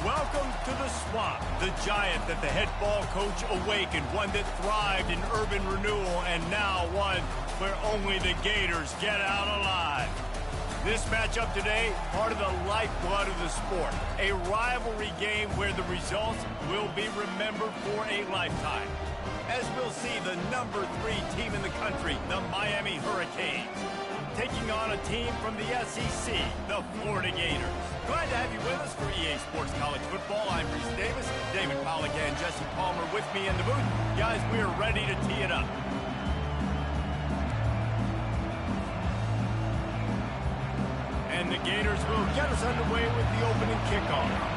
Welcome to the Swamp, the giant that the head ball coach awakened, one that thrived in urban renewal, and now one where only the Gators get out alive. This matchup today, part of the lifeblood of the sport, a rivalry game where the results will be remembered for a lifetime. As we'll see, the #3 team in the country, the Miami Hurricanes, taking on a team from the SEC, the Florida Gators. Glad to have you with us for EA Sports College Football. I'm Reese Davis, David Pollack and Jesse Palmer with me in the booth. Guys, we are ready to tee it up. And the Gators will get us underway with the opening kickoff.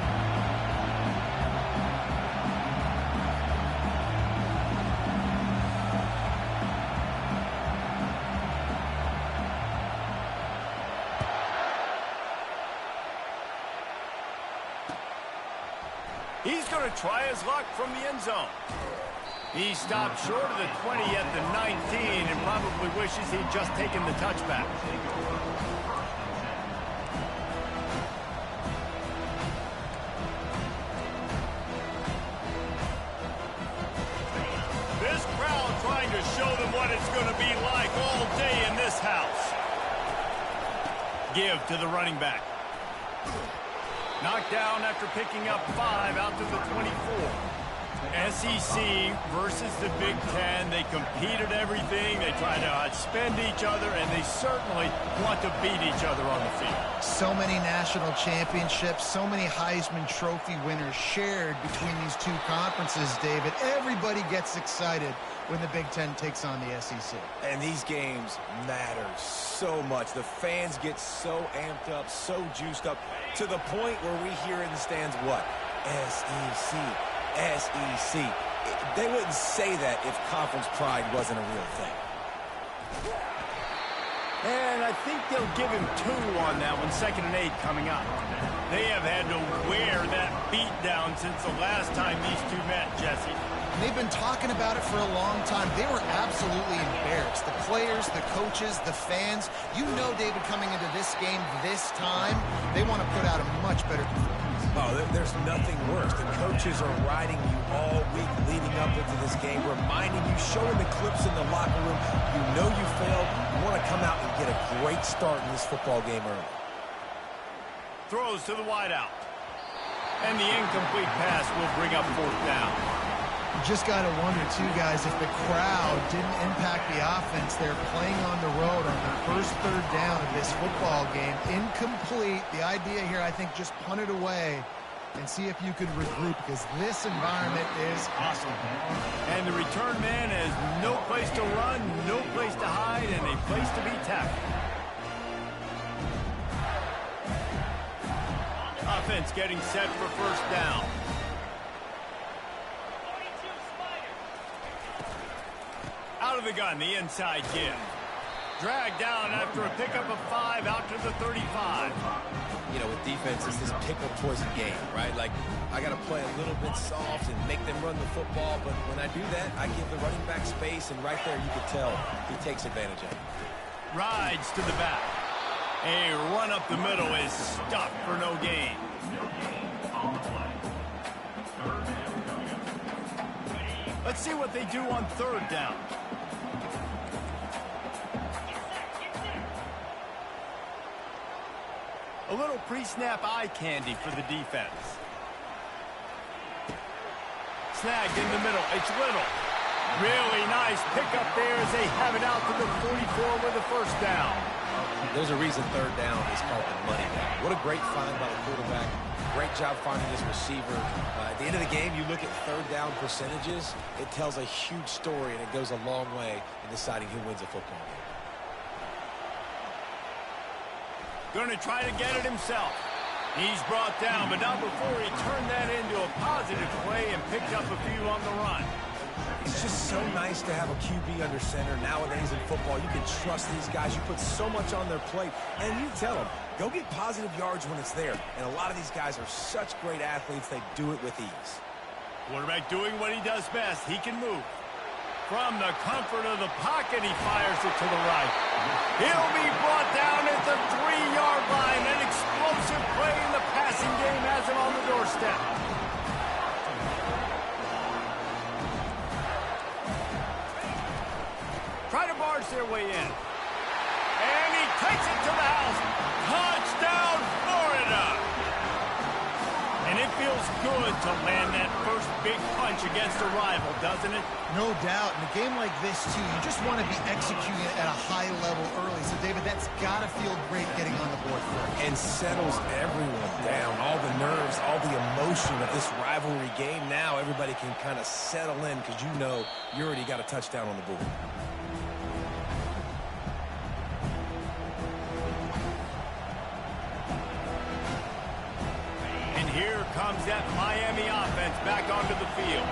He's going to try his luck from the end zone. He stopped short of the 20 at the 19 and probably wishes he'd just taken the touchback. This crowd trying to show them what it's going to be like all day in this house. Give to the running back. Knocked down after picking up 5 out to the 24. SEC versus the Big Ten. They compete at everything. They try to outspend each other, and they certainly want to beat each other on the field. So many national championships, so many Heisman Trophy winners shared between these two conferences, David. Everybody gets excited when the Big Ten takes on the SEC. And these games matter so much. The fans get so amped up, so juiced up, to the point where we hear in the stands what? SEC, SEC. They wouldn't say that if conference pride wasn't a real thing. And I think they'll give him 2 on that one, 2nd and 8 coming up. They have had to wear that beat down since the last time these two met, Jesse. They've been talking about it for a long time. They were absolutely embarrassed. The players, the coaches, the fans. You know, David, coming into this game this time, they want to put out a much better performance. Oh, there's nothing worse. The coaches are riding you all week leading up into this game, reminding you, showing the clips in the locker room. You know you failed. You want to come out and get a great start in this football game early. Throws to the wideout. And the incomplete pass will bring up 4th down. You just got to wonder, too, guys, if the crowd didn't impact the offense. They're playing on the road on the first 3rd down of this football game. Incomplete. The idea here, I think, just punt it away and see if you could regroup, because this environment is hostile. And the return man has no place to run, no place to hide, and a place to be tackled. Offense getting set for 1st down. Out of the gun, the inside give. Dragged down after a pickup of 5 out to the 35. You know, with defense, it's this pickle poison game, right? Like, I got to play a little bit soft and make them run the football, but when I do that, I give the running back space, and right there you can tell he takes advantage of it. Rides to the back. A run up the middle is stuffed for no gain. Let's see what they do on 3rd down. A little pre-snap eye candy for the defense. Snagged in the middle. It's Little. Really nice pickup there as they have it out to the 44 with a 1st down. There's a reason 3rd down is called the money down. What a great find by the quarterback. Great job finding his receiver. At the end of the game, you look at 3rd down percentages. It tells a huge story, and it goes a long way in deciding who wins a football game. Going to try to get it himself. He's brought down, but not before he turned that into a positive play and picked up a few on the run. It's just so nice to have a QB under center. Nowadays in football, you can trust these guys. You put so much on their plate, and you tell them, go get positive yards when it's there. And a lot of these guys are such great athletes, they do it with ease. Quarterback doing what he does best. He can move. From the comfort of the pocket, he fires it to the right. He'll be brought down at the 3-yard line. An explosive play in the passing game has him on the doorstep. Try to barge their way in. And he takes it to the house. Touchdown, Florida! And it feels good to land that first big punch against a rival, doesn't it? No doubt. In a game like this, too, you just want to be executing it at a high level early. So, David, that's got to feel great getting on the board first. And settles everyone down. All the nerves, all the emotion of this rivalry game. Now everybody can kind of settle in because you know you already got a touchdown on the board. Here comes that Miami offense back onto the field.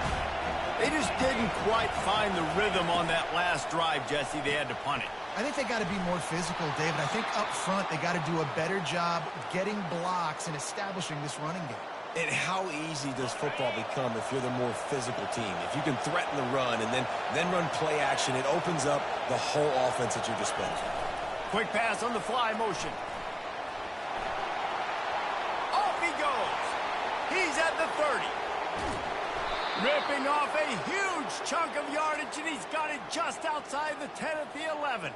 They just didn't quite find the rhythm on that last drive, Jesse. They had to punt it. I think they got to be more physical, David. I think up front they got to do a better job getting blocks and establishing this running game. And how easy does football become if you're the more physical team? If you can threaten the run and then run play action, it opens up the whole offense at your disposal. Quick pass on the fly motion. Off he goes. He's at the 30. Ripping off a huge chunk of yardage, and he's got it just outside the 10 at the 11.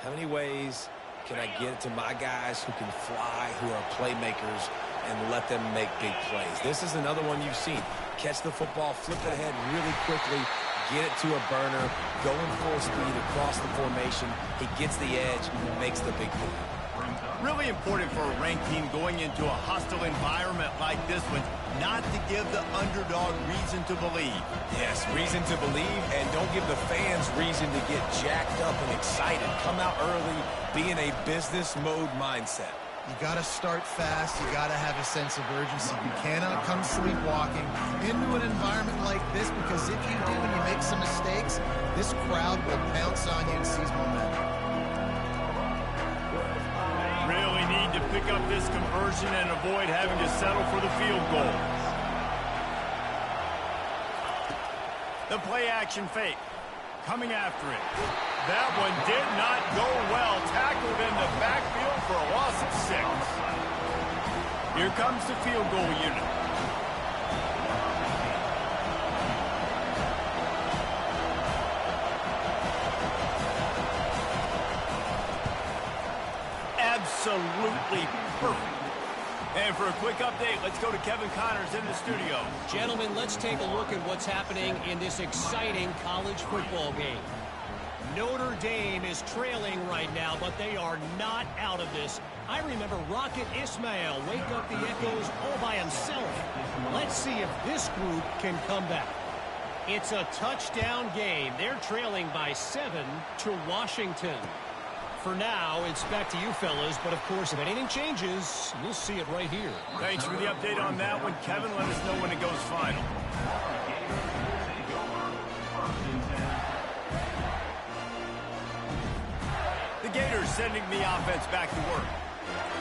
How many ways can I get it to my guys who can fly, who are playmakers, and let them make big plays? This is another one you've seen. Catch the football, flip it ahead really quickly, get it to a burner, going full speed across the formation. He gets the edge and makes the big play. Really important for a ranked team going into a hostile environment like this one, not to give the underdog reason to believe. Yes, reason to believe, and don't give the fans reason to get jacked up and excited. Come out early, be in a business mode mindset. You got to start fast. You got to have a sense of urgency. You cannot come sleepwalking into an environment like this, because if you do and you make some mistakes, this crowd will pounce on you and seize momentum. Really need to pick up this conversion and avoid having to settle for the field goal. The play action fake. Coming after it. That one did not go well. Tackled in the backfield for a loss of 6. Here comes the field goal unit. Absolutely perfect. And for a quick update, let's go to Kevin Connors in the studio. Gentlemen, let's take a look at what's happening in this exciting college football game. Notre Dame is trailing right now, but they are not out of this. I remember Rocket Ismail wake up the echoes all by himself. Let's see if this group can come back. It's a touchdown game. They're trailing by 7 to Washington. For now, it's back to you fellas, but of course, if anything changes, you'll see it right here. Thanks for the update on that one, Kevin. Let us know when it goes final. The Gators sending the offense back to work.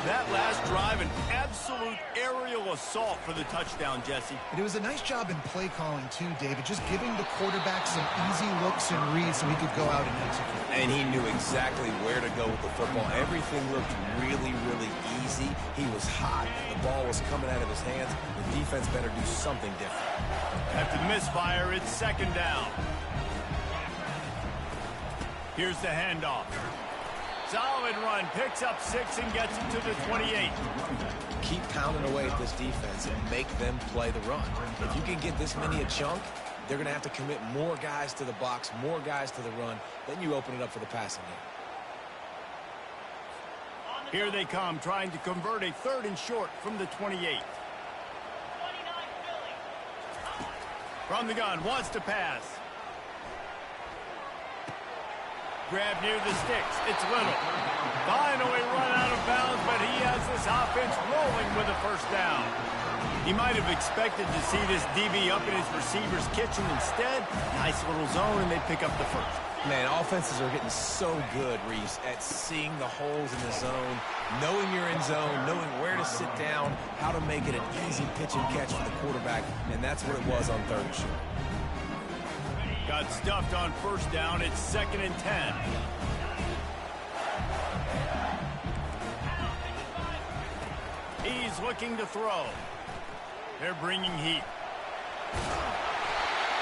That last drive, an absolute aerial assault for the touchdown, Jesse. It was a nice job in play calling, too, David, just giving the quarterback some easy looks and reads so he could go out and execute. And he knew exactly where to go with the football. Everything looked really, really easy. He was hot. The ball was coming out of his hands. The defense better do something different. After the misfire, it's second down. Here's the handoff. Solid run, picks up 6 and gets it to the 28. Keep pounding away at this defense and make them play the run. If you can get this many a chunk, they're going to have to commit more guys to the box, more guys to the run. Then you open it up for the passing game. Here they come, trying to convert a 3rd and short from the 28. From the gun, wants to pass. Grab near the sticks. It's Little. Finally run out of bounds, but he has this offense rolling with a first down. He might have expected to see this DB up in his receiver's kitchen. Instead, nice little zone, and they pick up the first. Man, offenses are getting so good, Reese, at seeing the holes in the zone, knowing you're in zone, knowing where to sit down, how to make it an easy pitch and catch for the quarterback, and that's what it was on 3rd and short. Got stuffed on first down. It's 2nd and 10. He's looking to throw. They're bringing heat.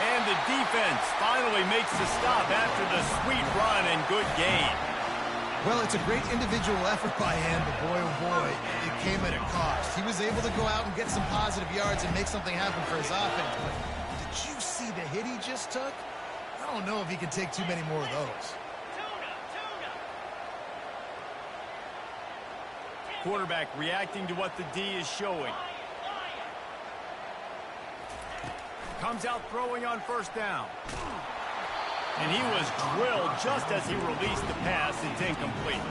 And the defense finally makes the stop after the sweet run and good gain. Well, it's a great individual effort by him, but boy, oh boy, it came at a cost. He was able to go out and get some positive yards and make something happen for his offense. But did you see the hit he just took? I don't know if he can take too many more of those. Quarterback reacting to what the D is showing. Comes out throwing on first down. And he was drilled just as he released the pass. It's incomplete.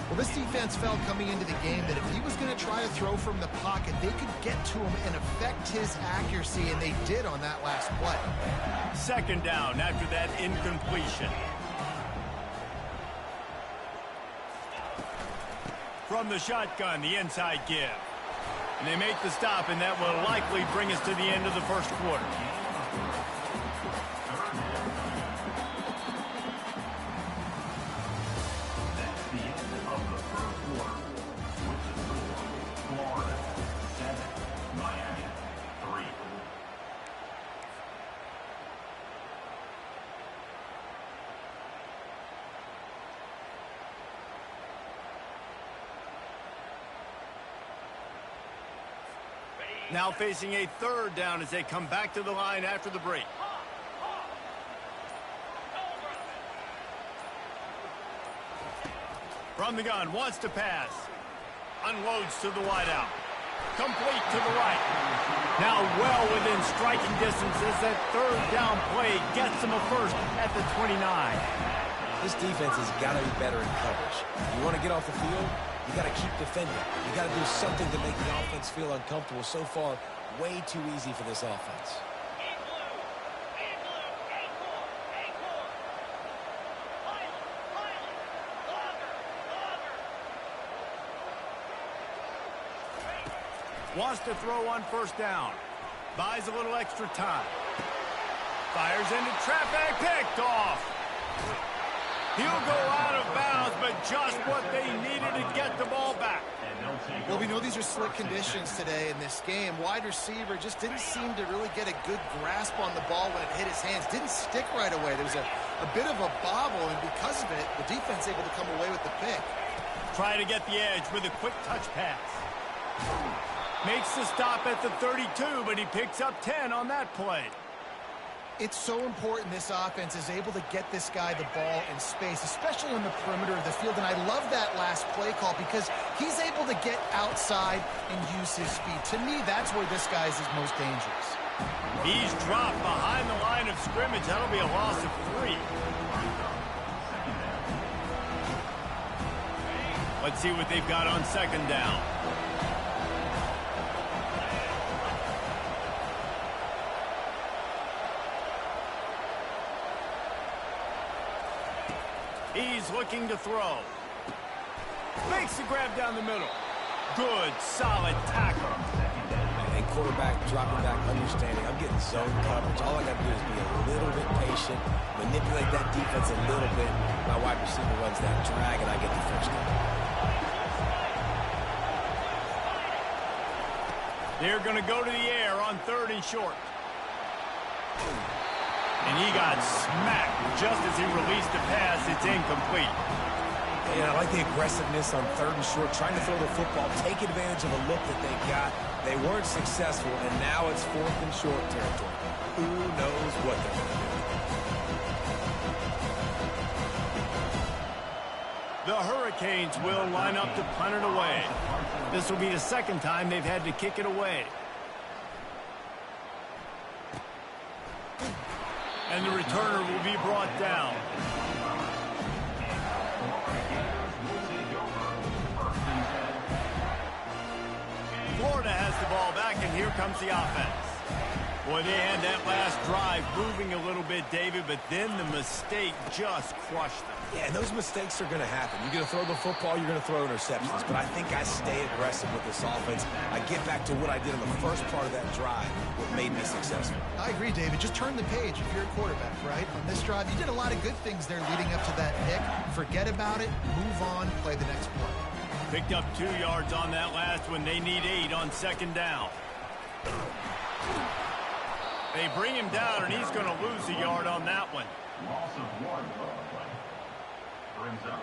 Well, this defense felt coming into the game that if he was going to try to throw from the pocket, they could get to him and affect his accuracy, and they did on that last play. 2nd down after that incompletion. From the shotgun, the inside give. And they make the stop, and that will likely bring us to the end of the first quarter. That's the end of the first quarter. With the score, Florida 7, Miami 3. Now facing a 3rd down as they come back to the line after the break. From the gun, wants to pass. Unloads to the wideout. Complete to the right. Now well within striking distance as that 3rd down play gets them a first at the 29. This defense has got to be better in coverage. You want to get off the field? You got to keep defending. You got to do something to make the offense feel uncomfortable. So far, way too easy for this offense. Wants to throw on first down. Buys a little extra time. Fires into traffic. Picked off. He'll go out of bounds, but just what they needed to get the ball back. Well, we know these are slick conditions today in this game. Wide receiver just didn't seem to really get a good grasp on the ball when it hit his hands. Didn't stick right away. There was a bit of a bobble, and because of it, the defense able to come away with the pick. Try to get the edge with a quick touch pass. Makes the stop at the 32, but he picks up 10 on that play. It's so important this offense is able to get this guy the ball in space, especially on the perimeter of the field. And I love that last play call because he's able to get outside and use his speed. To me, that's where this guy is most dangerous. He's dropped behind the line of scrimmage. That'll be a loss of 3. Let's see what they've got on 2nd down. He's looking to throw. Makes the grab down the middle. Good, solid tackle. And quarterback dropping back, understanding. I'm getting zone coverage. All I got to do is be a little bit patient, manipulate that defense a little bit. My wide receiver runs that drag, and I get the first down. They're going to go to the air on 3rd and short. And he got smacked just as he released the pass. It's incomplete. And I like the aggressiveness on 3rd and short, trying to throw the football, take advantage of a look that they got. They weren't successful, and now it's 4th and short territory. Who knows what they're going to do. The Hurricanes will line up to punt it away. This will be the 2nd time they've had to kick it away. And the returner will be brought down. Florida has the ball back, and here comes the offense. Boy, they had that last drive moving a little bit, David, but then the mistake just crushed them. Yeah, and those mistakes are going to happen. You're going to throw the football, you're going to throw interceptions. But I think I stay aggressive with this offense. I get back to what I did in the first part of that drive, what made me successful. I agree, David. Just turn the page if you're a quarterback, right? On this drive, you did a lot of good things there leading up to that pick. Forget about it, move on, play the next play. Picked up 2 yards on that last one. They need 8 on second down. They bring him down, and he's going to lose a yard on that one. Loss of 1 on the play. Brings up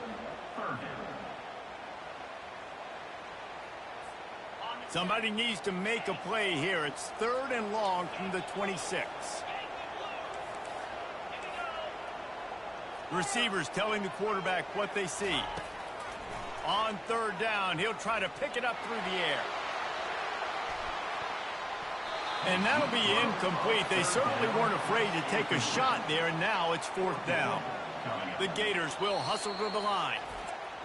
third down. Somebody needs to make a play here. It's 3rd and long from the 26. Receivers telling the quarterback what they see. On 3rd down, he'll try to pick it up through the air. And that'll be incomplete. They certainly weren't afraid to take a shot there, and now it's 4th down. The Gators will hustle to the line.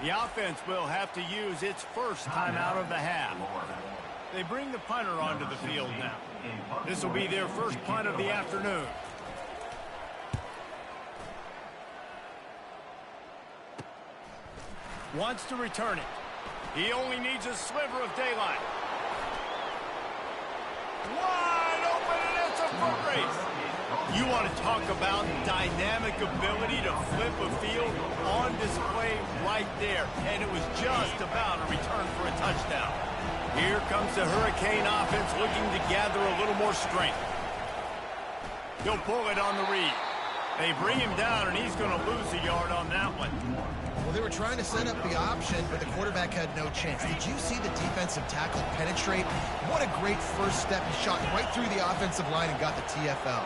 The offense will have to use its first timeout of the half. They bring the punter onto the field now. This will be their first punt of the afternoon. Wants to return it. He only needs a sliver of daylight. Wide open, and it's a foot race. You want to talk about dynamic ability to flip a field on display right there. And it was just about a return for a touchdown. Here comes the Hurricane offense looking to gather a little more strength. He'll pull it on the read. They bring him down, and he's going to lose a yard on that one. Well, they were trying to set up the option, but the quarterback had no chance. Did you see the defensive tackle penetrate? What a great first step. He shot right through the offensive line and got the TFL.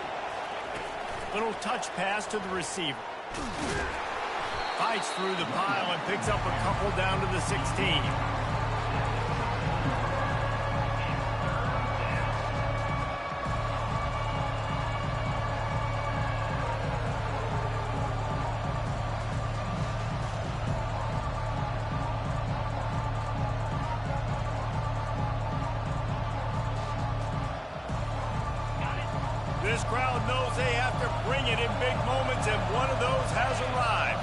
Little touch pass to the receiver. Fights through the pile and picks up a couple down to the 16. This crowd knows they have to bring it in big moments, and one of those has arrived.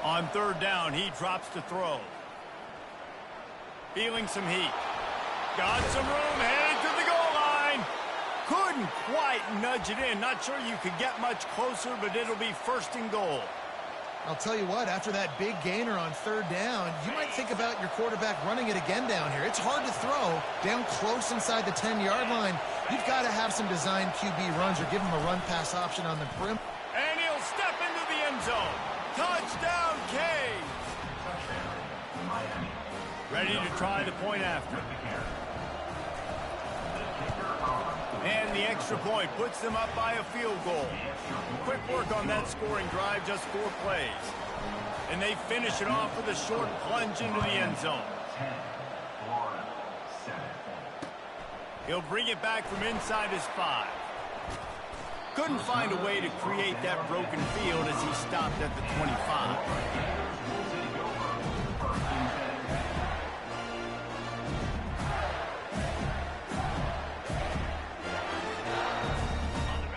On 3rd down, he drops to throw. Feeling some heat. Got some room, headed to the goal line. Couldn't quite nudge it in. Not sure you could get much closer, but it'll be 1st and goal. I'll tell you what, after that big gainer on 3rd down, you might think about your quarterback running it again down here. It's hard to throw down close inside the 10-yard line. You've got to have some designed QB runs or give him a run-pass option on the brim. And he'll step into the end zone. Touchdown, Canes. Ready to try the point after. And the extra point puts them up by a field goal. Quick work on that scoring drive, just 4 plays. And they finish it off with a short plunge into the end zone. He'll bring it back from inside his 5. Couldn't find a way to create that broken field as he stopped at the 25.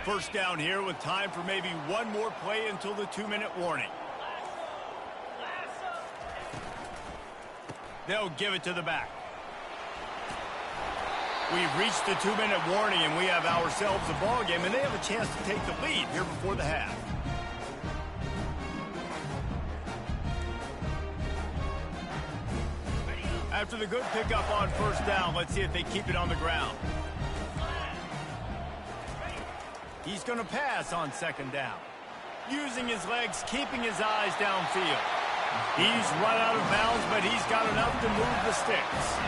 First down here with time for maybe one more play until the 2-minute warning. They'll give it to the back. We've reached the 2-minute warning, and we have ourselves a ball game, and they have a chance to take the lead here before the half. After the good pickup on 1st down, let's see if they keep it on the ground. He's going to pass on 2nd down. Using his legs, keeping his eyes downfield. He's run out of bounds, but he's got enough to move the sticks.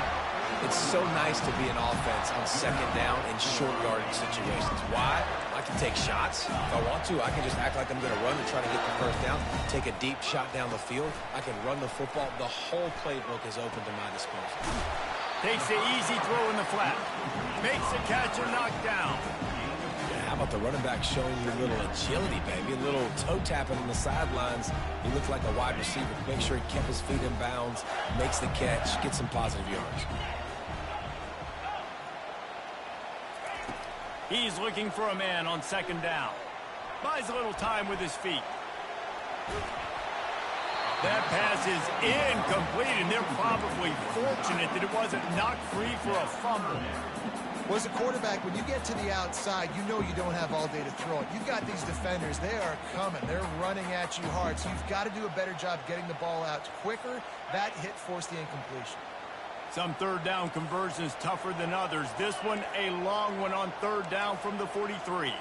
It's so nice to be an offense on 2nd down in short yardage situations. Why? I can take shots. If I want to, I can just act like I'm going to run and try to get the 1st down, take a deep shot down the field. I can run the football. The whole playbook is open to my disposal. Takes the easy throw in the flat. Makes the catch and knocked down. Yeah, how about the running back showing you a little agility, baby? A little toe tapping on the sidelines. He looked like a wide receiver. Make sure he kept his feet in bounds, makes the catch, gets some positive yards. He's looking for a man on second down. Buys a little time with his feet. That pass is incomplete, and they're probably fortunate that it wasn't knocked free for a fumble. Well, as a quarterback, when you get to the outside, you know you don't have all day to throw it. You've got these defenders. They are coming. They're running at you hard, so you've got to do a better job getting the ball out quicker. That hit forced the incompletion. Some third down conversions tougher than others. This one, a long one on third down from the 43.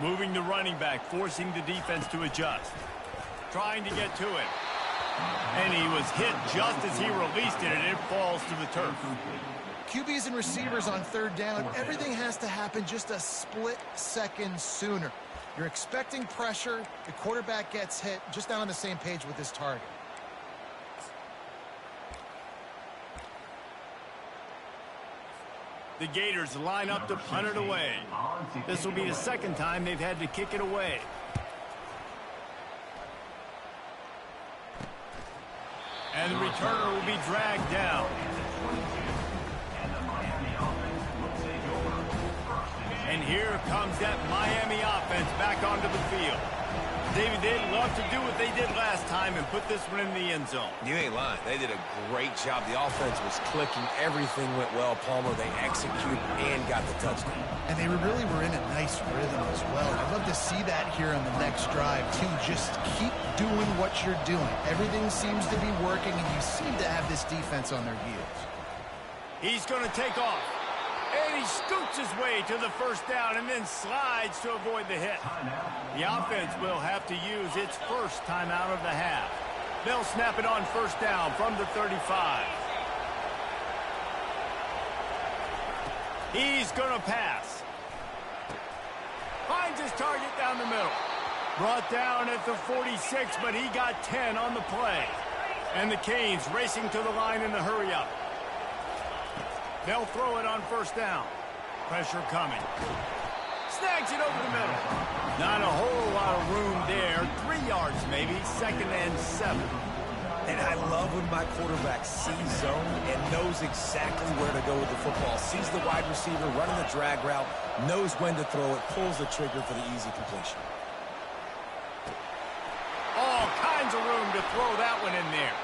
Moving the running back, forcing the defense to adjust. Trying to get to it. And he was hit just as he released it, and it falls to the turf. QBs and receivers on third down, everything has to happen just a split second sooner. You're expecting pressure, the quarterback gets hit, just not on the same page with his target. The Gators line up to punt it away. This will be the second time they've had to kick it away. And the returner will be dragged down. And here comes that Miami offense back onto the field. David, they'd love to do what they did last time and put this one in the end zone. You ain't lying. They did a great job. The offense was clicking. Everything went well. Palmer, they executed and got the touchdown. And they really were in a nice rhythm as well. I'd love to see that here on the next drive, too. Just keep doing what you're doing. Everything seems to be working, and you seem to have this defense on their heels. He's going to take off. And he scoots his way to the first down and then slides to avoid the hit. The offense will have to use its first timeout of the half. They'll snap it on first down from the 35. He's going to pass. Finds his target down the middle. Brought down at the 46, but he got 10 on the play. And the Canes racing to the line in the hurry-up. They'll throw it on first down. Pressure coming. Snags it over the middle. Not a whole lot of room there. 3 yards maybe. Second and 7. And I love when my quarterback sees zone and knows exactly where to go with the football. Sees the wide receiver running the drag route, knows when to throw it, pulls the trigger for the easy completion. All kinds of room to throw that one in there.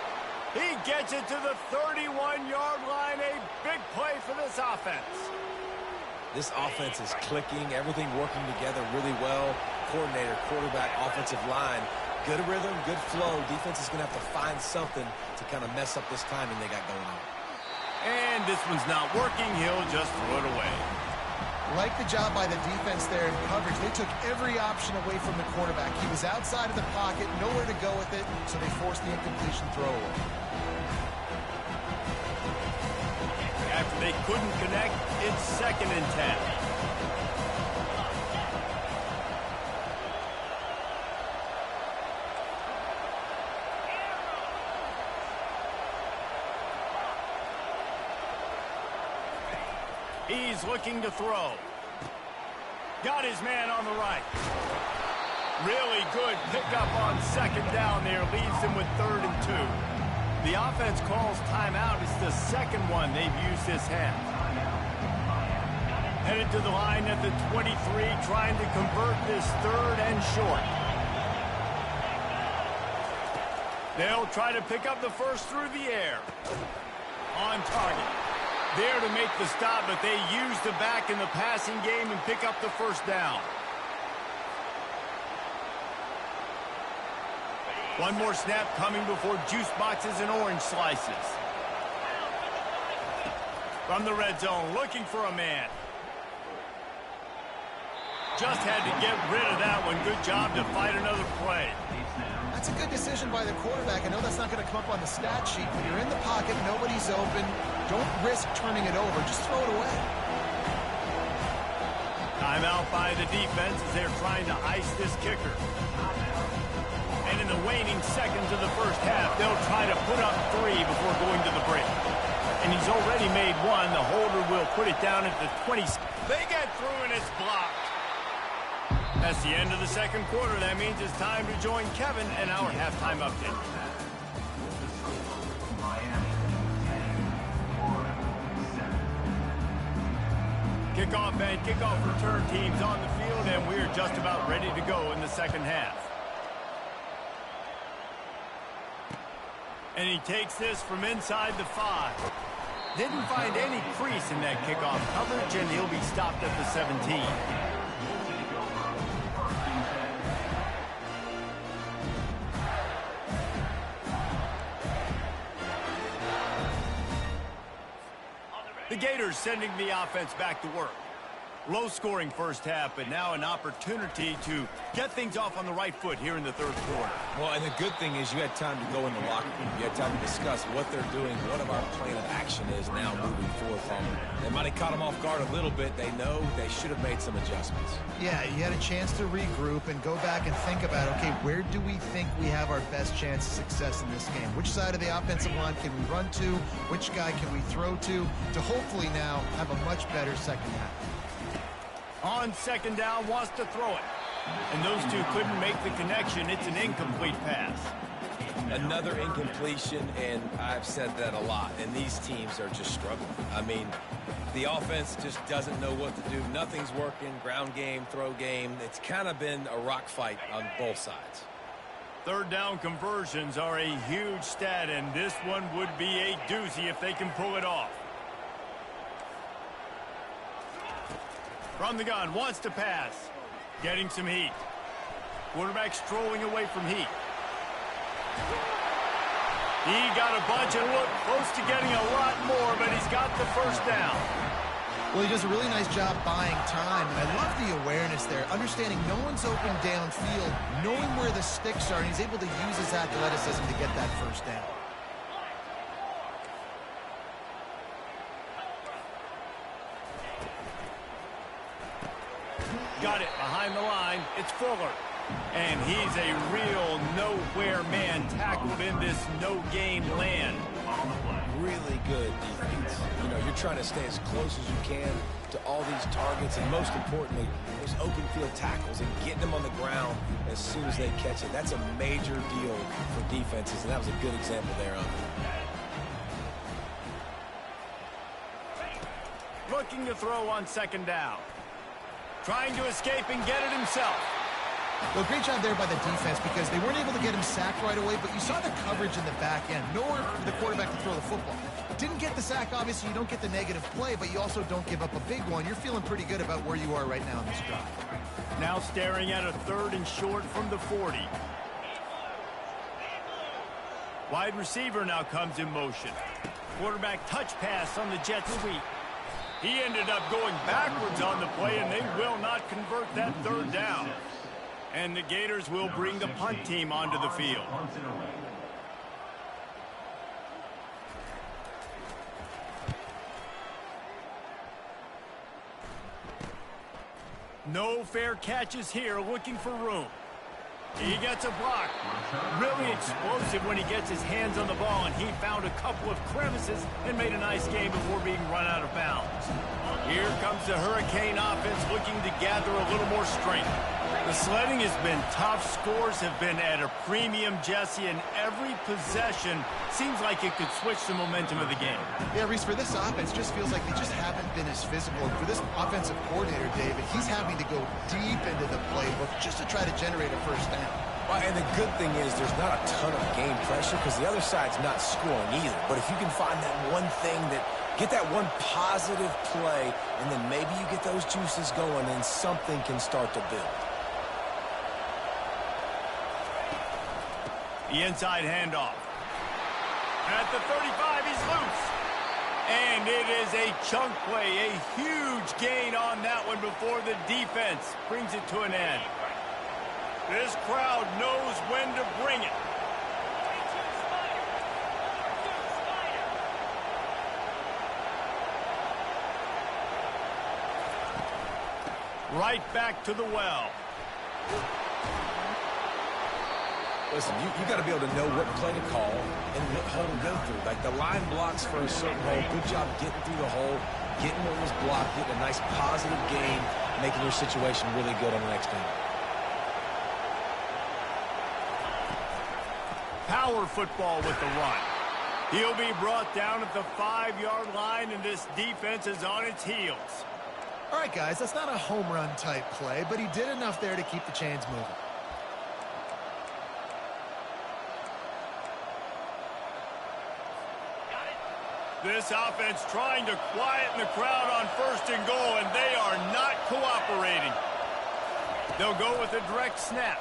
He gets it to the 31-yard line. A big play for this offense. This offense is clicking, everything working together really well. Coordinator, quarterback, offensive line. Good rhythm, good flow. Defense is going to have to find something to kind of mess up this timing they got going on. And this one's not working. He'll just throw it away. Like the job by the defense there in coverage. They took every option away from the quarterback. He was outside of the pocket, nowhere to go with it, so they forced the incompletion throw away. After they couldn't connect, it's second and 10. He's looking to throw. Got his man on the right. Really good pickup on second down there. Leaves him with 3rd and 2. The offense calls timeout. It's the second one they've used this half. Headed to the line at the 23, trying to convert this 3rd and short. They'll try to pick up the first through the air. On target. There to make the stop, but they use the back in the passing game and pick up the first down. One more snap coming before juice boxes and orange slices. From the red zone, looking for a man. Just had to get rid of that one. Good job to fight another play. That's a good decision by the quarterback. I know that's not going to come up on the stat sheet, but you're in the pocket, nobody's open. Don't risk turning it over. Just throw it away. Timeout by the defense as they're trying to ice this kicker. And in the waning seconds of the first half, they'll try to put up 3 before going to the break. And he's already made 1. The holder will put it down at the 20. They get through and it's blocked. That's the end of the second quarter. That means it's time to join Kevin and our halftime update. Kickoff and kickoff return teams on the field, and we're just about ready to go in the second half. And he takes this from inside the 5. Didn't find any crease in that kickoff coverage, and he'll be stopped at the 17. The Gators sending the offense back to work. Low-scoring first half, but now an opportunity to get things off on the right foot here in the third quarter. Well, and the good thing is you had time to go in the locker room. You had time to discuss what they're doing, what our plan of action is now moving forward from them. They might have caught them off guard a little bit. They know they should have made some adjustments. Yeah, you had a chance to regroup and go back and think about, okay, where do we think we have our best chance of success in this game? Which side of the offensive line can we run to? Which guy can we throw to hopefully now have a much better second half? On second down, wants to throw it. And those two couldn't make the connection. It's an incomplete pass. Another incompletion, and I've said that a lot, and these teams are just struggling. I mean, the offense just doesn't know what to do. Nothing's working, ground game, throw game. It's kind of been a rock fight on both sides. Third down conversions are a huge stat, and this one would be a doozy if they can pull it off. From the gun, wants to pass. Getting some heat. Quarterback strolling away from heat. He got a bunch and looked close to getting a lot more, but he's got the first down. Well, he does a really nice job buying time, and I love the awareness there, understanding no one's open downfield, knowing where the sticks are, and he's able to use his athleticism to get that first down. Got it behind the line. It's Fuller. And he's a real nowhere man tackled in this no-game land. Really good defense. You know, you're trying to stay as close as you can to all these targets, and most importantly, those open field tackles and getting them on the ground as soon as they catch it. That's a major deal for defenses, and that was a good example there on it. Looking to throw on second down. Trying to escape and get it himself. Well, great job there by the defense because they weren't able to get him sacked right away, but you saw the coverage in the back end. Nowhere for the quarterback to throw the football. Didn't get the sack, obviously. You don't get the negative play, but you also don't give up a big one. You're feeling pretty good about where you are right now in this drive. Now staring at a 3rd and short from the 40. Wide receiver now comes in motion. Quarterback touch pass on the jet sweep. He ended up going backwards on the play, and they will not convert that 3rd down. And the Gators will bring the punt team onto the field. No fair catches here, looking for room. He gets a block. Really explosive when he gets his hands on the ball, and he found a couple of crevices and made a nice game before being run out of bounds. Here comes the Hurricane offense looking to gather a little more strength. The sledding has been tough. Scores have been at a premium, Jesse, and every possession seems like it could switch the momentum of the game. Yeah, Reese, for this offense, just feels like they just haven't been as physical. And for this offensive coordinator, David, he's having to go deep into the playbook just to try to generate a first down. Well, and the good thing is there's not a ton of game pressure because the other side's not scoring either. But if you can find that one thing that get that one positive play, and then maybe you get those juices going, and something can start to build. The inside handoff. At the 35, he's loose. And it is a chunk play, a huge gain on that one before the defense brings it to an end. This crowd knows when to bring it. right back to the well. Listen, you got to be able to know what play to call and what hole to go through. Like the line blocks for a certain hole. Good job getting through the hole, getting what was blocked, getting a nice positive gain, making your situation really good on the next down. Power football with the run. He'll be brought down at the 5-yard line, and this defense is on its heels. All right, guys, that's not a home run type play, but he did enough there to keep the chains moving. This offense trying to quieten the crowd on 1st and goal, and they are not cooperating. They'll go with a direct snap.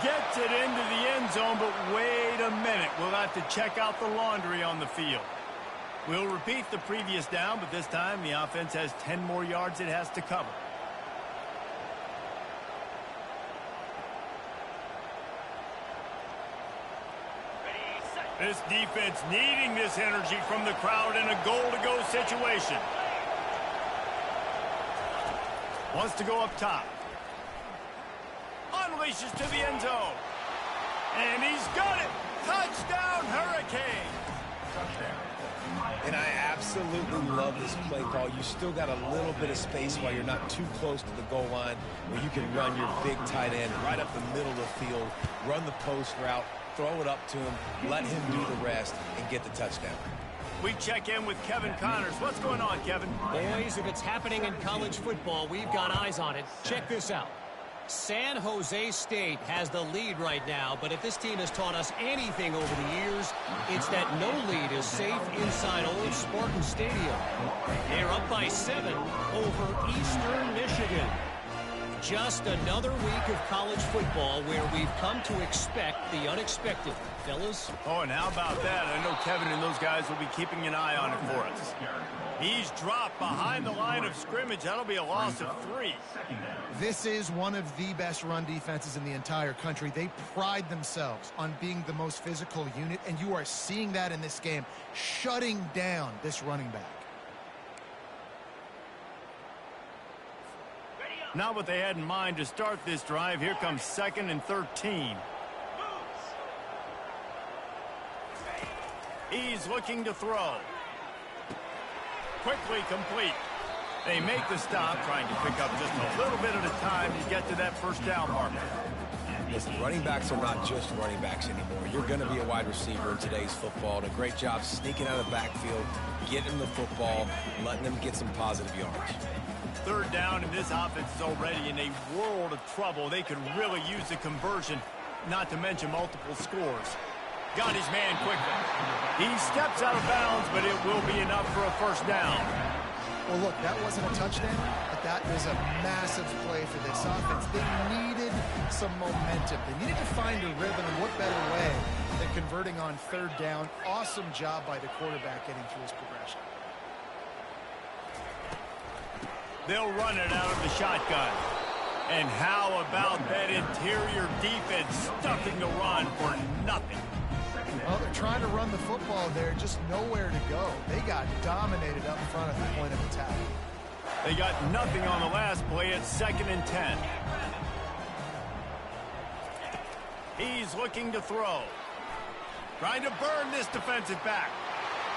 Gets it into the end zone, but wait a minute. We'll have to check out the laundry on the field. We'll repeat the previous down, but this time the offense has 10 more yards it has to cover. This defense needing this energy from the crowd in a goal-to-go situation. Wants to go up top. Unleashes to the end zone. And he's got it. Touchdown, Hurricane. And I absolutely love this play call. You still got a little bit of space while you're not too close to the goal line where you can run your big tight end right up the middle of the field, run the post route, throw it up to him, let him do the rest, and get the touchdown. We check in with Kevin Connors. What's going on, Kevin? Boys, if it's happening in college football, we've got eyes on it. Check this out. San Jose State has the lead right now, but if this team has taught us anything over the years, it's that no lead is safe inside old Spartan Stadium. They're up by 7 over Eastern Michigan. Just another week of college football where we've come to expect the unexpected. Fellas? Oh, and how about that? I know Kevin and those guys will be keeping an eye on it for us. He's dropped behind the line of scrimmage. That'll be a loss of 3. This is one of the best run defenses in the entire country. They pride themselves on being the most physical unit, and you are seeing that in this game, shutting down this running back. Not what they had in mind to start this drive. Here comes 2nd and 13. He's looking to throw. Quickly complete. They make the stop, trying to pick up just a little bit at a time to get to that 1st down marker. Listen, running backs are not just running backs anymore. You're going to be a wide receiver in today's football. And a great job sneaking out of the backfield, getting the football, letting them get some positive yards. 3rd down, and this offense is already in a world of trouble. They could really use a conversion, not to mention multiple scores. Got his man quickly. He steps out of bounds, but it will be enough for a 1st down. Well, look, that wasn't a touchdown, but that was a massive play for this offense. They needed some momentum. They needed to find a rhythm, and what better way than converting on 3rd down. Awesome job by the quarterback getting through his progression. They'll run it out of the shotgun. And how about that interior defense stuffing the run for nothing? Well, they're trying to run the football there, just nowhere to go. They got dominated up front at the point of attack. They got nothing on the last play at 2nd and 10. He's looking to throw. Trying to burn this defensive back.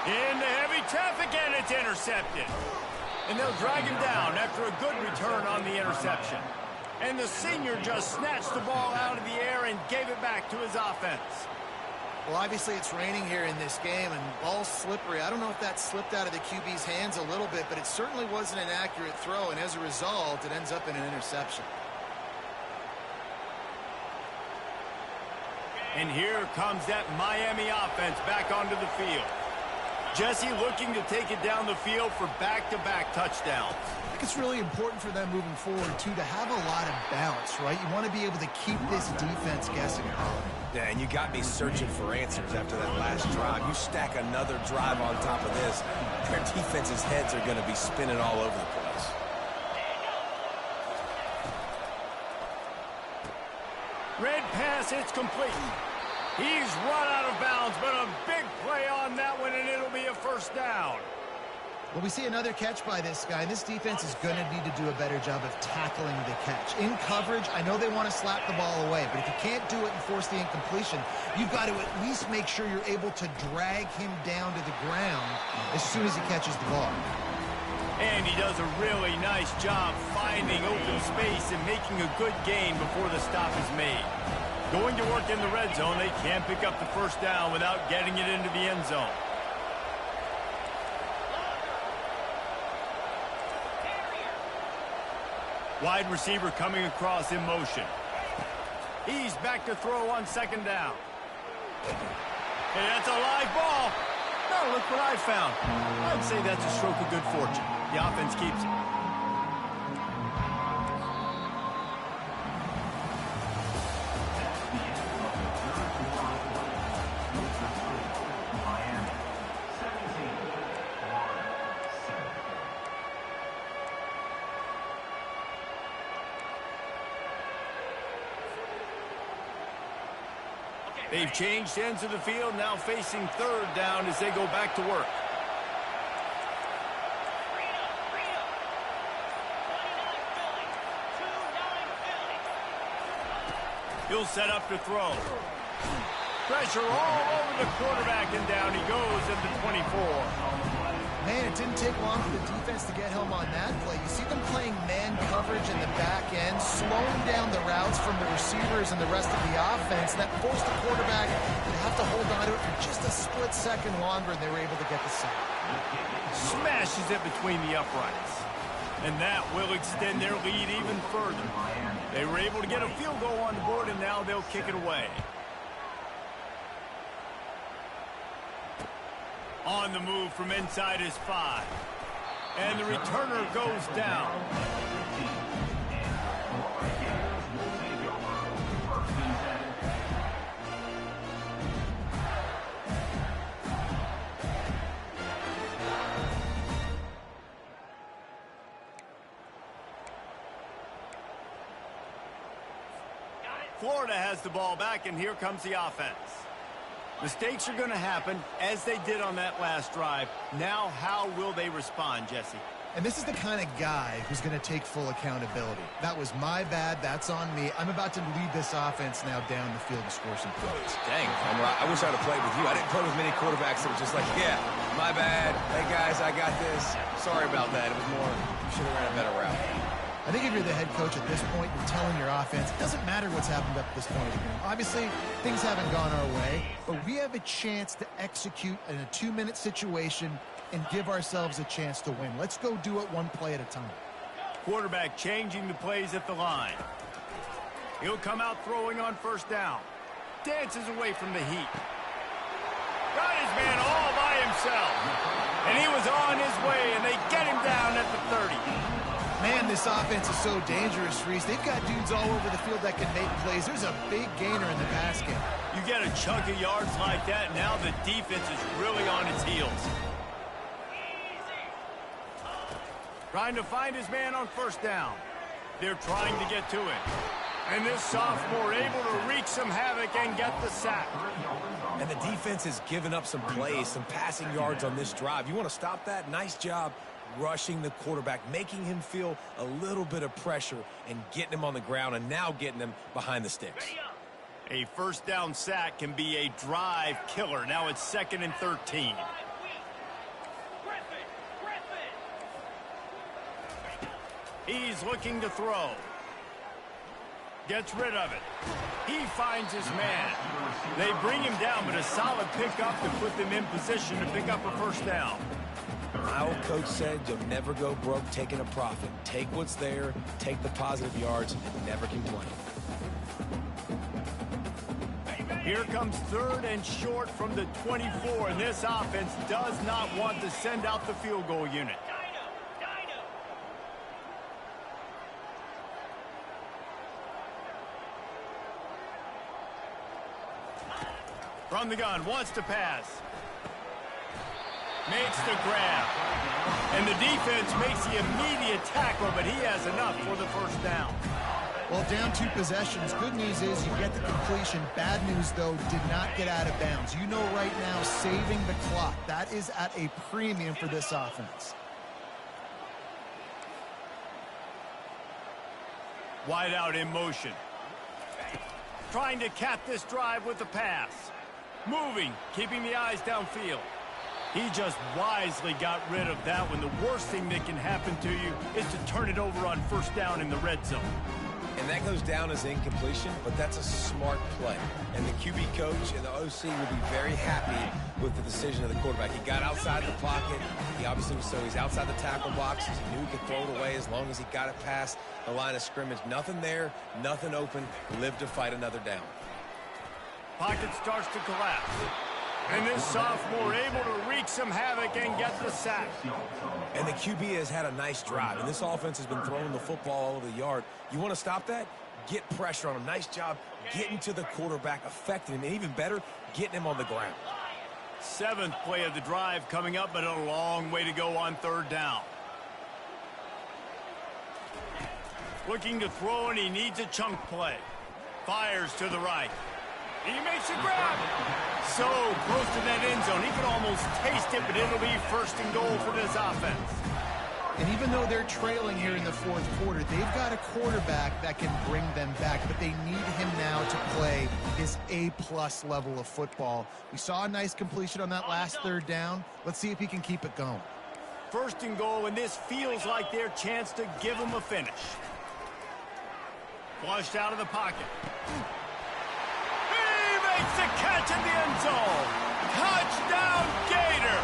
Into heavy traffic, and it's intercepted. And they'll drag him down after a good return on the interception. And the senior just snatched the ball out of the air and gave it back to his offense. Well, obviously it's raining here in this game, and ball's slippery. I don't know if that slipped out of the QB's hands a little bit, but it certainly wasn't an accurate throw, and as a result, it ends up in an interception. And here comes that Miami offense back onto the field. Jesse looking to take it down the field for back-to-back touchdowns. I think it's really important for them moving forward, too, to have a lot of bounce, right? You want to be able to keep this defense guessing. Yeah, and you got me searching for answers after that last drive. You stack another drive on top of this, their defense's heads are going to be spinning all over the place. Red pass, it's complete. He's run out of bounds, but a big play on that one, and it'll be a 1st down. Well, we see another catch by this guy. This defense is going to need to do a better job of tackling the catch. In coverage, I know they want to slap the ball away, but if you can't do it and force the incompletion, you've got to at least make sure you're able to drag him down to the ground as soon as he catches the ball. And he does a really nice job finding open space and making a good gain before the stop is made. Going to work in the red zone, they can't pick up the first down without getting it into the end zone. Wide receiver coming across in motion. He's back to throw on second down. Hey, that's a live ball. Now look what I found. I'd say that's a stroke of good fortune. The offense keeps it. They've changed ends of the field, now facing third down as they go back to work. He'll set up to throw. Pressure all over the quarterback, and down he goes at the 24. Man, it didn't take long for the defense to get home on that play. You see them playing man coverage in the back end, slowing down the routes from the receivers and the rest of the offense. That forced the quarterback to have to hold on to it for just a split second longer, and they were able to get the sack. Smashes it between the uprights. And that will extend their lead even further. They were able to get a field goal on the board, and now they'll kick it away. On the move from inside his 5. And the returner goes down. Florida has the ball back, and here comes the offense. Mistakes are going to happen, as they did on that last drive. Now, how will they respond, Jesse? And this is the kind of guy who's going to take full accountability. That was my bad. That's on me. I'm about to lead this offense now down the field and score some points. Dang, I wish I'd have played with you. I didn't play with many quarterbacks that were just like, yeah, my bad. Hey, guys, I got this. Sorry about that. It was more, you should have ran a better route. I think if you're the head coach at this point, you're telling your offense, it doesn't matter what's happened up to this point of the game. Obviously, things haven't gone our way, but we have a chance to execute in a 2-minute situation and give ourselves a chance to win. Let's go do it one play at a time. Quarterback changing the plays at the line. He'll come out throwing on first down. Dances away from the heat. Got his man all by himself. And he was on his way, and they get him down at the 30. Man, this offense is so dangerous, Reese. They've got dudes all over the field that can make plays. There's a big gainer in the pass game. You get a chunk of yards like that, now the defense is really on its heels. Trying to find his man on first down. They're trying to get to it. And this sophomore able to wreak some havoc and get the sack. And the defense has given up some plays, some passing yards on this drive. You want to stop that? Nice job rushing the quarterback, making him feel a little bit of pressure and getting him on the ground and now getting him behind the sticks. A first down sack can be a drive killer. Now it's 2nd and 13. He's looking to throw. Gets rid of it. He finds his man. They bring him down, but a solid pickup to put them in position to pick up a first down. My old coach said you'll never go broke taking a profit. Take what's there, take the positive yards, and never complain. Here comes 3rd and short from the 24, and this offense does not want to send out the field goal unit. From the gun, wants to pass. Makes the grab. And the defense makes the immediate tackle, but he has enough for the first down. Well, down 2 possessions. Good news is you get the completion. Bad news, though, did not get out of bounds. You know right now, saving the clock. That is at a premium for this offense. Wide out in motion. Trying to cap this drive with the pass. Moving, keeping the eyes downfield. He just wisely got rid of that one. The worst thing that can happen to you is to turn it over on first down in the red zone. And that goes down as incompletion, but that's a smart play. And the QB coach and the OC will be very happy with the decision of the quarterback. He got outside the pocket. He obviously was, so he's outside the tackle box. He knew he could throw it away as long as he got it past the line of scrimmage. Nothing there, nothing open. Live to fight another down. Pocket starts to collapse. And this sophomore able to wreak some havoc and get the sack. And the QB has had a nice drive, and this offense has been throwing the football all over the yard. You want to stop that? Get pressure on him. Nice job getting to the quarterback, affecting him, and even better, getting him on the ground. 7th play of the drive coming up, but a long way to go on third down. Looking to throw, and he needs a chunk play. Fires to the right. He makes a grab. So close to that end zone. He can almost taste it, but it'll be 1st and goal for this offense. And even though they're trailing here in the 4th quarter, they've got a quarterback that can bring them back, but they need him now to play his A-plus level of football. We saw a nice completion on that last 3rd down. Let's see if he can keep it going. 1st and goal, and this feels like their chance to give him a finish. Flushed out of the pocket. Makes the catch in the end zone. Touchdown, Gator!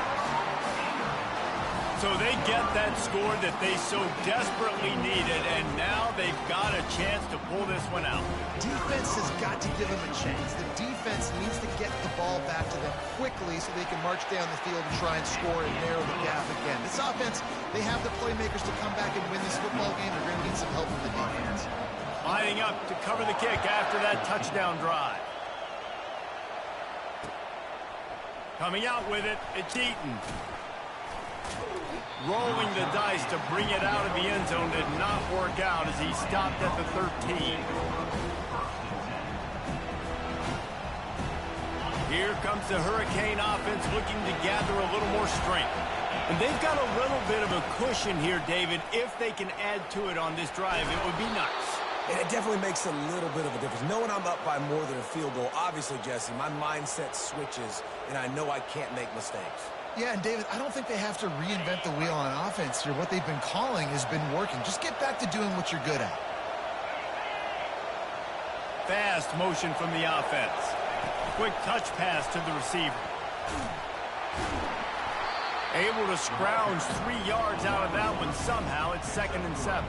So they get that score that they so desperately needed, and now they've got a chance to pull this one out. Defense has got to give them a chance. The defense needs to get the ball back to them quickly so they can march down the field and try and score and narrow the gap again. This offense, they have the playmakers to come back and win this football game. They're going to need some help from the defense. Lining up to cover the kick after that touchdown drive. Coming out with it, it's Eaton. Rolling the dice to bring it out of the end zone did not work out as he stopped at the 13. Here comes the Hurricane offense looking to gather a little more strength. And they've got a little bit of a cushion here, David. If they can add to it on this drive, it would be nice. And it definitely makes a little bit of a difference. Knowing I'm up by more than a field goal, obviously, Jesse, my mindset switches, and I know I can't make mistakes. Yeah, and David, I don't think they have to reinvent the wheel on offense here. What they've been calling has been working. Just get back to doing what you're good at. Fast motion from the offense. Quick touch pass to the receiver. Able to scrounge 3 yards out of that one somehow. It's 2nd and 7.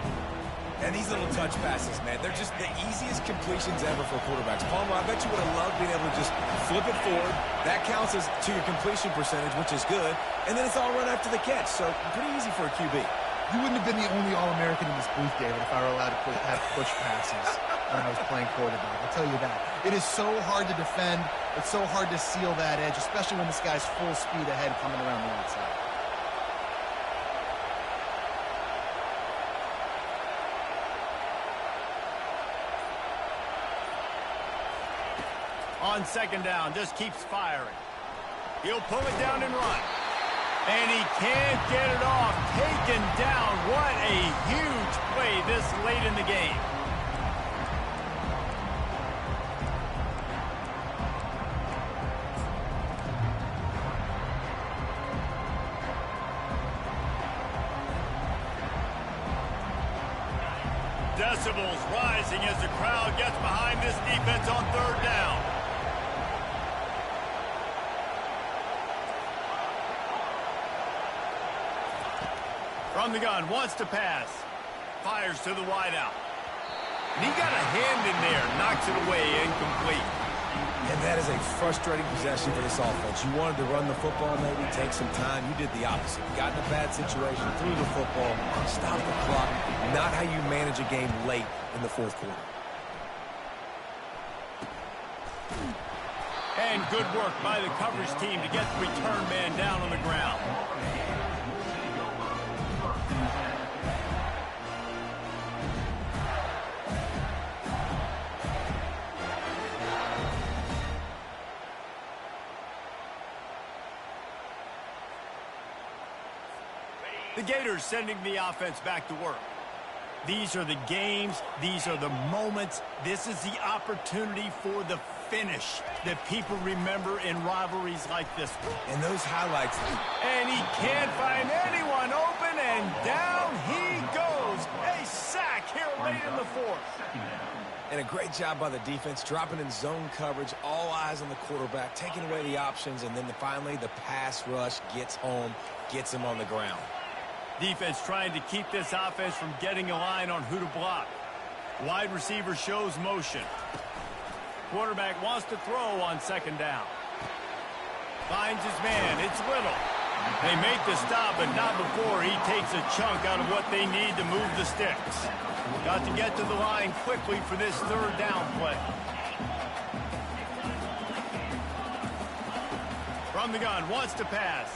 And these little touch passes, man, they're just the easiest completions ever for quarterbacks. Palmer, I bet you would have loved being able to just flip it forward. That counts as to your completion percentage, which is good. And then it's all run after the catch, so pretty easy for a QB. You wouldn't have been the only All-American in this booth, David, if I were allowed to have push passes when I was playing quarterback. I'll tell you that. It is so hard to defend. It's so hard to seal that edge, especially when this guy's full speed ahead coming around the outside. On 2nd down, just keeps firing. He'll pull it down and run. And he can't get it off. Taken down. What a huge play this late in the game. Decibels rising as the crowd gets behind this defense on 3rd down. From the gun, wants to pass. Fires to the wideout. And he got a hand in there, knocks it away, incomplete. And that is a frustrating possession for this offense. You wanted to run the football, maybe take some time. You did the opposite. You got in a bad situation, threw the football, stopped the clock. Not how you manage a game late in the 4th quarter. And good work by the coverage team to get the return man down on the ground. The Gators sending the offense back to work. These are the games. These are the moments. This is the opportunity for the finish that people remember in rivalries like this one. And those highlights. And he can't find anyone open, and down he goes. A sack here late in the fourth. And a great job by the defense, dropping in zone coverage, all eyes on the quarterback, taking away the options, and then finally the pass rush gets home, gets him on the ground. Defense trying to keep this offense from getting a line on who to block. Wide receiver shows motion. Quarterback wants to throw on second down. Finds his man. It's Little. They make the stop, but not before he takes a chunk out of what they need to move the sticks. Got to get to the line quickly for this third down play. From the gun, wants to pass.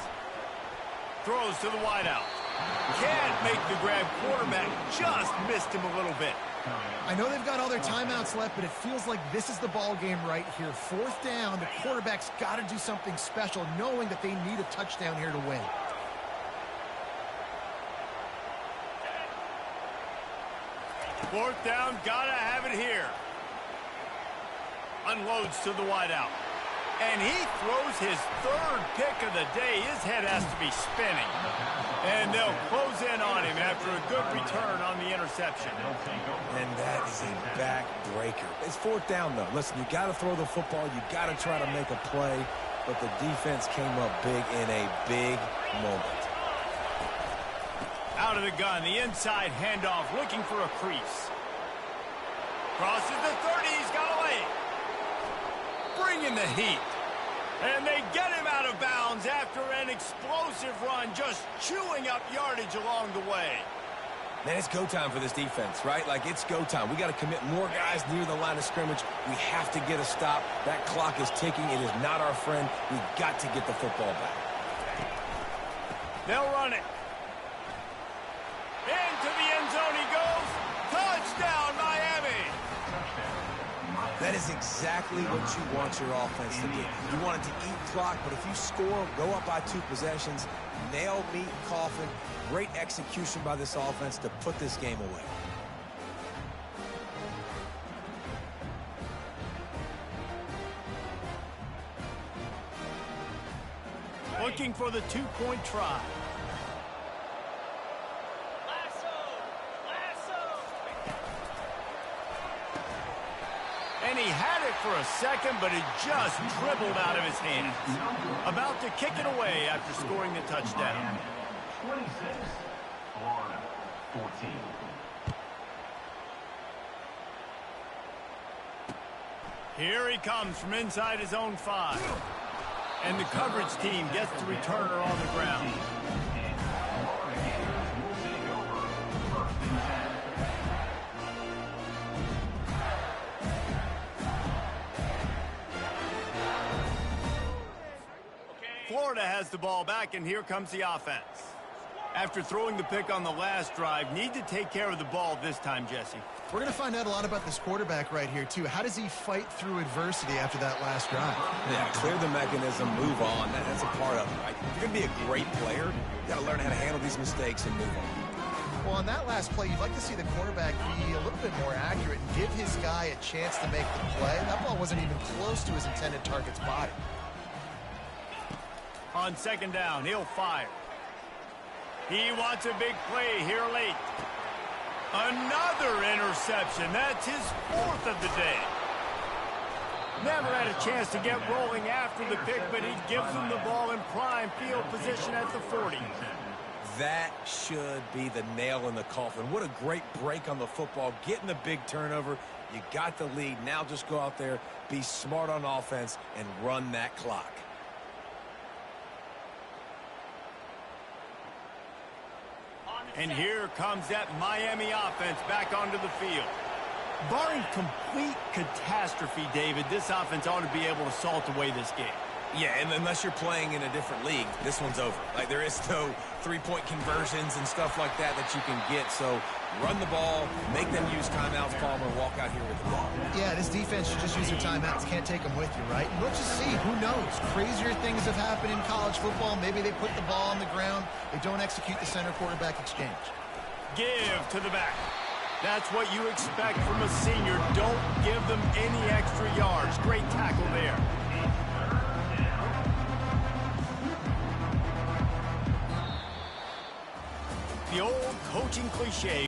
Throws to the wideout. Can't make the grab. Quarterback just missed him a little bit. I know they've got all their timeouts left, but it feels like this is the ball game right here. Fourth down, the quarterback's got to do something special, knowing that they need a touchdown here to win. Fourth down, gotta have it here. Unloads to the wideout. And he throws his third pick of the day. His head has to be spinning. And they'll close in on him after a good return on the interception. And that is a backbreaker. It's fourth down, though. Listen, you got to throw the football. You got to try to make a play. But the defense came up big in a big moment. Out of the gun, the inside handoff, looking for a crease. Crosses the 30, he's got a lane. Bringing the heat. And they get him out of bounds after an explosive run, just chewing up yardage along the way. Man, it's go time for this defense, right? Like, it's go time. We got to commit more guys near the line of scrimmage. We have to get a stop. That clock is ticking. It is not our friend. We've got to get the football back. They'll run it. Into the end zone he goes. Touchdown, Miami. That is exactly what you want your offense to do. You want it to eat clock, but if you score, go up by 2 possessions, nail, meet, coffin, great execution by this offense to put this game away. Looking for the 2-point try. And he had it for a second, but it just dribbled out of his hands. About to kick it away after scoring the touchdown. 26, Florida, 14. Here he comes from inside his own 5. And the coverage team gets the returner on the ground. Florida has the ball back, and here comes the offense. After throwing the pick on the last drive, need to take care of the ball this time, Jesse. We're going to find out a lot about this quarterback right here, too. How does he fight through adversity after that last drive? Yeah, clear the mechanism, move on. That's a part of it, right? If you're going to be a great player, you got to learn how to handle these mistakes and move on. Well, on that last play, you'd like to see the quarterback be a little bit more accurate and give his guy a chance to make the play. That ball wasn't even close to his intended target's body. On second down, he'll fire. He wants a big play here late. Another interception. That's his 4th of the day. Never had a chance to get rolling after the pick, but he gives him the ball in prime field position at the 40. That should be the nail in the coffin. What a great break on the football. Getting the big turnover. You got the lead. Now just go out there, be smart on offense, and run that clock. And here comes that Miami offense back onto the field. Barring complete catastrophe, David, this offense ought to be able to salt away this game. Yeah, and unless you're playing in a different league, this one's over. Like, there is no three-point conversions and stuff like that that you can get. So run the ball, make them use timeouts, Palmer, walk out here with the ball. Yeah, this defense should just use their timeouts. Can't take them with you, right? And we'll just see. Who knows? Crazier things have happened in college football. Maybe they put the ball on the ground. They don't execute the center quarterback exchange. Give to the back. That's what you expect from a senior. Don't give them any extra yards. Great tackle there. The old coaching cliche.